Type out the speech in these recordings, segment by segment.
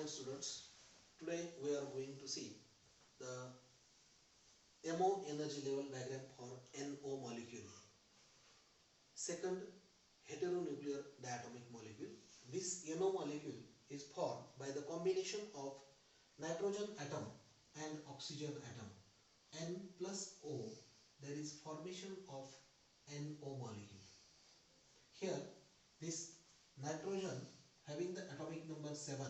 morning students. Today we are going to see the MO energy level diagram for NO molecule. Second, heteronuclear diatomic molecule. This NO molecule is formed by the combination of nitrogen atom and oxygen atom. N plus O, there is formation of NO molecule. Here this nitrogen having the atomic number 7,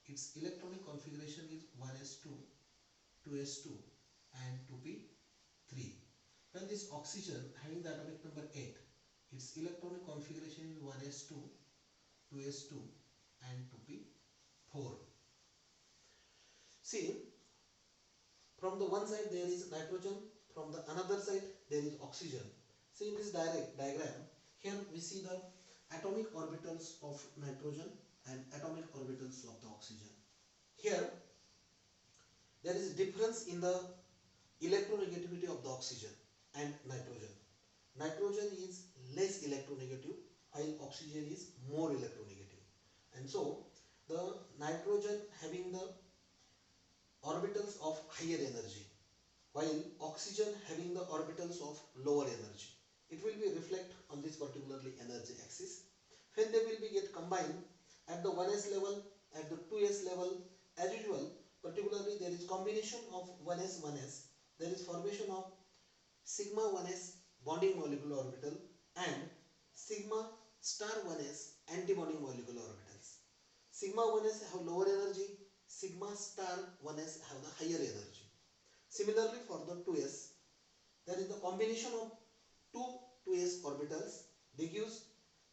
its electronic configuration is 1s2, 2s2 and 2p3. When this oxygen having the atomic number 8, its electronic configuration is 1s2, 2s2 and 2p4. See, from the one side there is nitrogen, from the another side there is oxygen. See in this diagram, here we see the atomic orbitals of nitrogen and atomic orbitals of the oxygen. Here there is a difference in the electronegativity of the oxygen and nitrogen. Nitrogen is less electronegative while oxygen is more electronegative. And so the nitrogen having the orbitals of higher energy while oxygen having the orbitals of lower energy. It will be reflect on this particularly energy axis. When they will be get combined at the 1s level, at the 2s level, as usual, particularly there is combination of 1s, 1s, there is formation of sigma 1s bonding molecular orbital and sigma star 1s anti-bonding molecular orbitals. Sigma 1s have lower energy, sigma star 1s have the higher energy. Similarly for the 2s, there is the combination of two 2s orbitals. They gives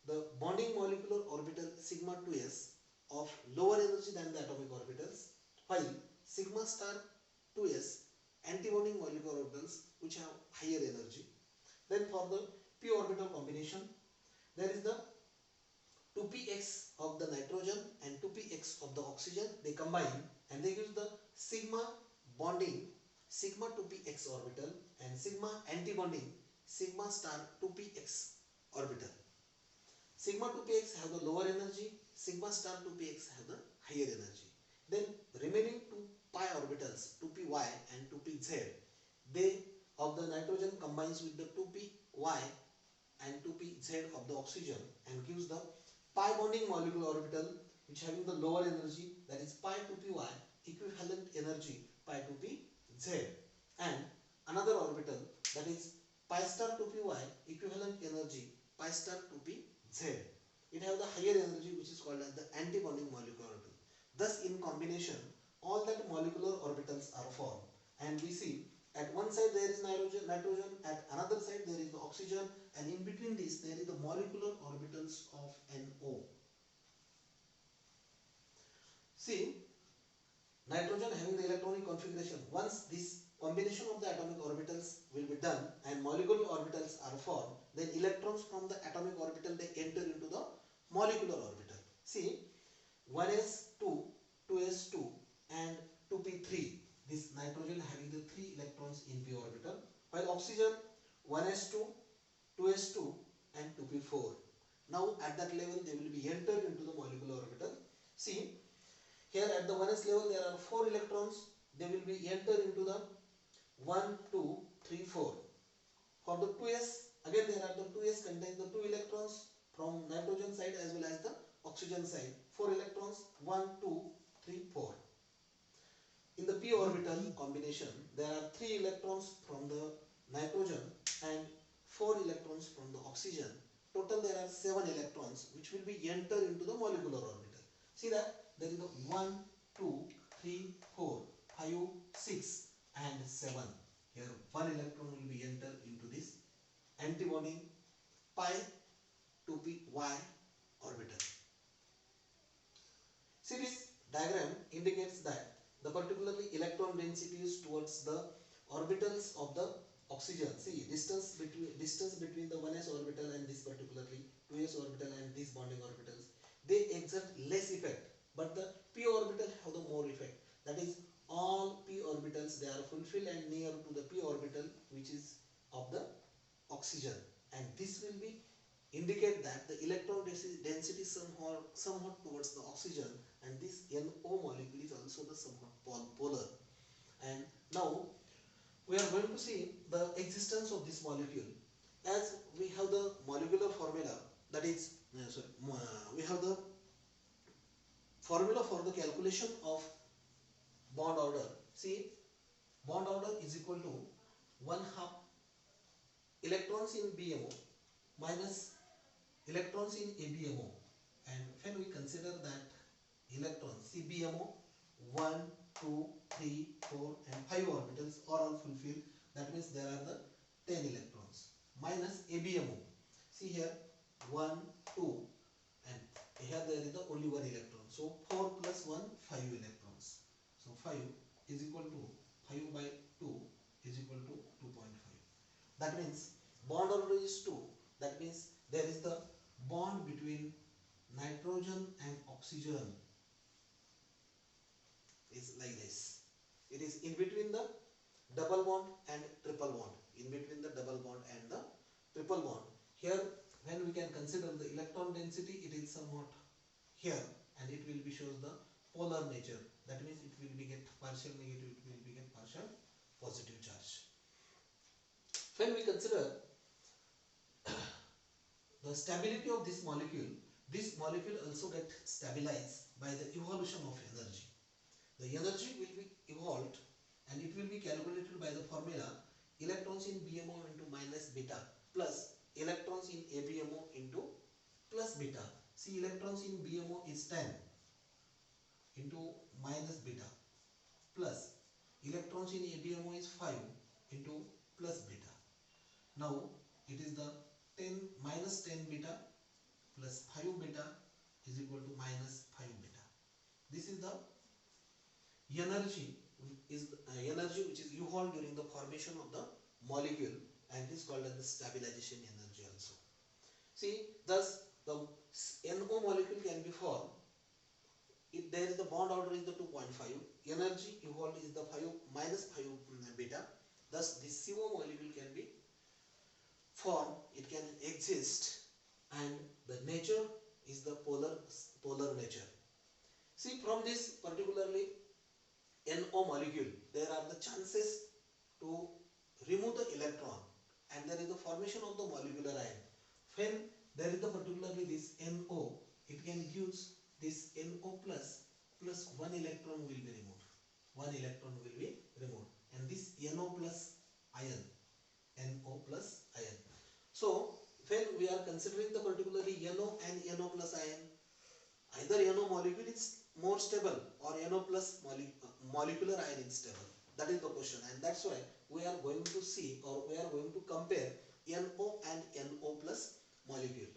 the bonding molecular orbital sigma 2s of lower energy than the atomic orbitals, while sigma star 2s anti-bonding molecular orbitals which have higher energy. Then for the p orbital combination, there is the 2px of the nitrogen and 2px of the oxygen. They combine and they give the sigma bonding sigma 2px orbital and sigma anti-bonding sigma star 2px orbital. Sigma 2px have the lower energy, sigma star 2px have the higher energy. Then remaining two pi orbitals 2py and 2pz, they of the nitrogen combines with the 2py and 2pz of the oxygen and gives the pi bonding molecular orbital which having the lower energy, that is pi 2py equivalent energy pi 2pz, and another orbital that is pi star 2py equivalent energy pi star 2pz. It have the higher energy which is called as the anti-bonding molecular orbital. Thus in combination all that molecular orbitals are formed, and we see at one side there is nitrogen, at another side there is the oxygen, and in between this there is the molecular orbitals of NO. See, nitrogen having the electronic configuration, once this combination of the atomic orbitals will be done and molecular orbitals are formed, then electrons from the atomic orbital they enter into the molecular orbital. See, 1s2, 2s2 and 2p3. This nitrogen having the 3 electrons in p orbital, while oxygen 1s2, 2s2 and 2p4. Now at that level they will be entered into the molecular orbital. See, here at the 1s level there are 4 electrons. They will be entered into the 1, 2, 3, 4. For the 2s, again there are the 2s contain the 2 electrons from nitrogen side as well as the oxygen side. 4 electrons, 1, 2, 3, 4. In the p orbital combination, there are 3 electrons from the nitrogen and 4 electrons from the oxygen. Total there are 7 electrons which will be entered into the molecular orbital. See that there is a 1, 2, 3, 4, 5, 6 and 7. Here 1 electron will be entered into this anti-bonding pi 2py orbital. See, this diagram indicates that the particularly electron density is towards the orbitals of the oxygen. See, distance between the 1s orbital and this particularly 2s orbital and these bonding orbitals, they exert less effect, but the p orbital have the more effect. That is, all p orbitals they are fulfilled and near to the p orbital which is of the oxygen, and this will be indicate that the electron density somewhat towards the oxygen, and this NO see the existence of this molecule, as we have the molecular formula, that is we have the formula for the calculation of bond order. See, bond order is equal to 1/2 electrons in BMO minus electrons in ABMO. And when we consider that electrons, see BMO 1, 2, 3, 4 and 5 orbitals are all fulfilled, that means there are the 10 electrons, minus ABMO. See here 1, 2 and here there is the only one electron. So 4 plus 1, 5 electrons. So 5 is equal to 5 by 2 is equal to 2.5. That means bond order is 2. That means there is the bond between nitrogen and oxygen is like this. It is in between the double bond and triple bond. In between the double bond and the triple bond. Here when we can consider the electron density, it is somewhat here and it will be shows the polar nature. That means it will be get partial negative, it will be get partial positive charge. When we consider the stability of this molecule also get stabilized by the evolution of energy. The energy will be evolved and it will be calculated by the formula electrons in BMO into minus beta plus electrons in ABMO into plus beta. See, electrons in BMO is 10 into minus beta plus electrons in ABMO is 5 into plus beta. Now it is the 10 minus 10 beta plus 5 beta is equal to minus 5 beta. This is the energy which is evolved during the formation of the molecule and is called as the stabilization energy also. See, thus the NO molecule can be formed if there is the bond order is the 2.5, energy evolved is the 5 minus 5 beta. Thus this CO molecule can be formed, it can exist, and the nature is the polar nature. See, from this particularly NO molecule, there are the chances to remove the electron and there is the formation of the molecular ion. When there is the particularly this NO, it can use this NO plus 1 electron will be removed. 1 electron will be removed and this NO plus ion. NO plus ion. So when we are considering the particularly NO and NO plus ion, either NO molecule is more stable or NO plus molecular ion is stable. That is the question, and that's why we are going to see or we are going to compare NO and NO plus molecule.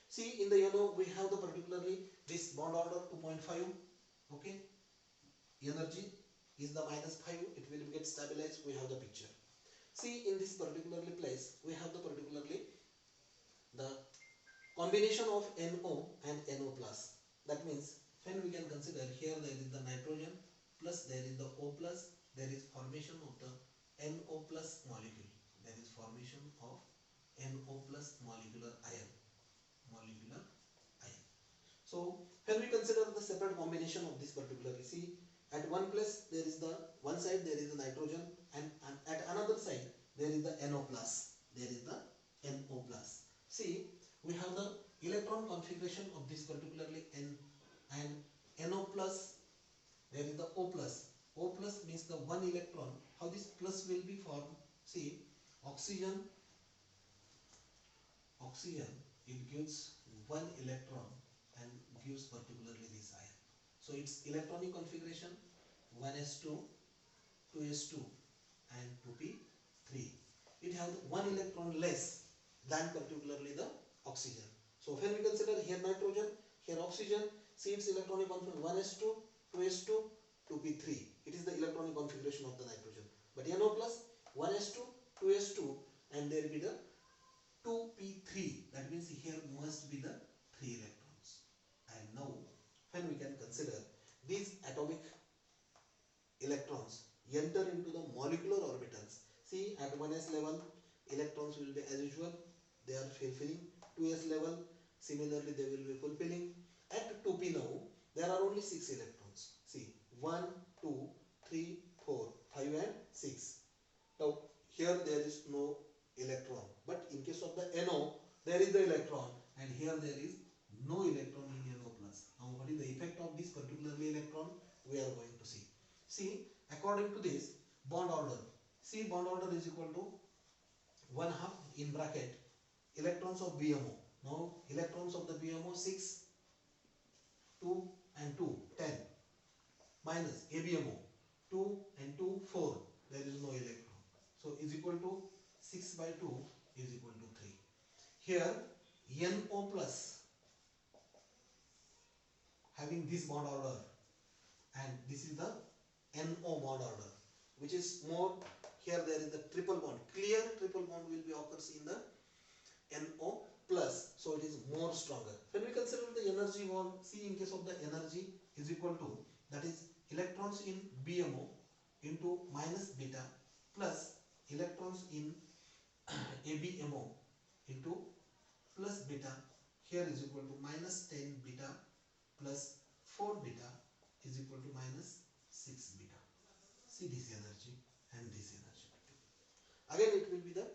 See, in the NO we have the particularly this bond order 2.5. Okay, energy is the minus 5. It will get stabilized. We have the picture. See, in this particularly place we have the particularly the combination of NO and NO plus. That means when we can consider here there is the nitrogen plus there is the O plus, there is formation of the NO plus molecule. There is formation of NO plus molecular ion. So when we consider the separate combination of this particular, see, at one place there is the one side there is the nitrogen and at another side there is the NO plus. There is the NO plus. See, we have the electron configuration of this particularly N and NO plus. There is the O plus. O plus means the one electron. How this plus will be formed? See, oxygen it gives one electron and gives particularly this ion. So its electronic configuration 1s2, 2s2 and 2p3. It has one electron less than particularly the oxygen. So when we consider here nitrogen, here oxygen, see its electronic configuration 1s2, 2s2, 2p3. It is the electronic configuration of the nitrogen. But NO plus 1s2, 2s2 and there will be the 2p3. That means here must be the 3 electrons. And now when we can consider these atomic electrons enter into the molecular orbitals. See, at 1s level electrons will be as usual, they are fulfilling. 2s level similarly they will be fulfilling. At 2p now there are only 6 electrons. See, 1, 2, 3, 4, 5 and 6. Now here there is no electron, but in case of the NO there is the electron, and here there is no electron in NO plus. Now what is the effect of this particularly electron? We are going to see. See, according to this bond order, see, bond order is equal to 1/2 in bracket electrons of BMO. Now electrons of the BMO 6, 2 and 2, 10, minus ABMO 2 and 2, 4, there is no electron. So is equal to 6 by 2 is equal to 3. Here NO plus having this bond order, and this is the NO bond order, which is more, here there is the triple bond, clear triple bond will be occurs in the NO plus, so it is more stronger. When we consider the energy bond, see, in case of the energy is equal to, that is electrons in BMO into minus beta plus electrons in ABMO into plus beta, here is equal to minus 10 beta plus 4 beta is equal to minus 6 beta. See this energy and this energy. Again it will be the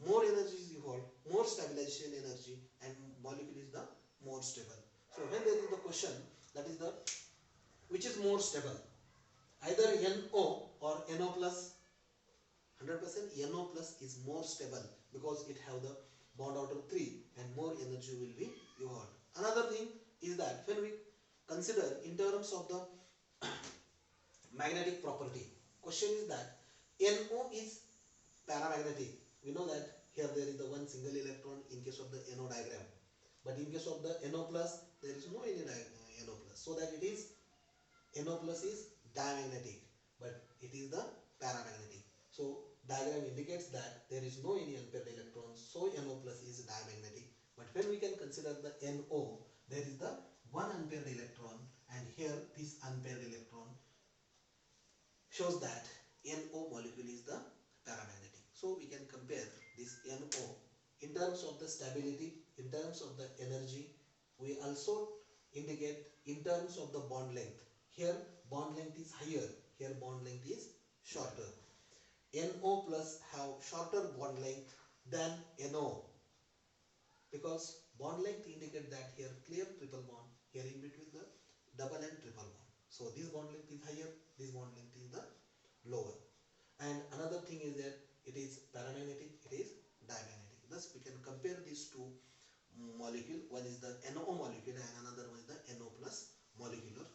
more energy is evolved, more stabilization energy, and molecule is the more stable. So when there is the question, that is the which is more stable, either NO or NO plus, 100% NO plus is more stable because it have the bond order 3 and more energy will be evolved. Another thing is that when we consider in terms of the magnetic property, question is that NO is paramagnetic. We know that here there is the one single electron in case of the NO diagram, but in case of the NO plus there is no any NO plus, so that it is NO plus is diamagnetic, but it is the paramagnetic. So diagram indicates that there is no any unpaired electrons, so NO plus is diamagnetic. But when we can consider the NO, there is the one unpaired electron, and here this unpaired electron shows that NO molecule is the paramagnetic. So we can compare this NO in terms of the stability, in terms of the energy. We also indicate in terms of the bond length. Here bond length is higher, here bond length is shorter. NO plus have shorter bond length than NO, because bond length indicate that here clear triple bond, here in between the double and triple bond. So this bond length is higher, this bond length is the lower. And another thing is that it is paramagnetic, it is diamagnetic. Thus we can compare these two molecule. One is the NO molecule and another one is the NO plus molecular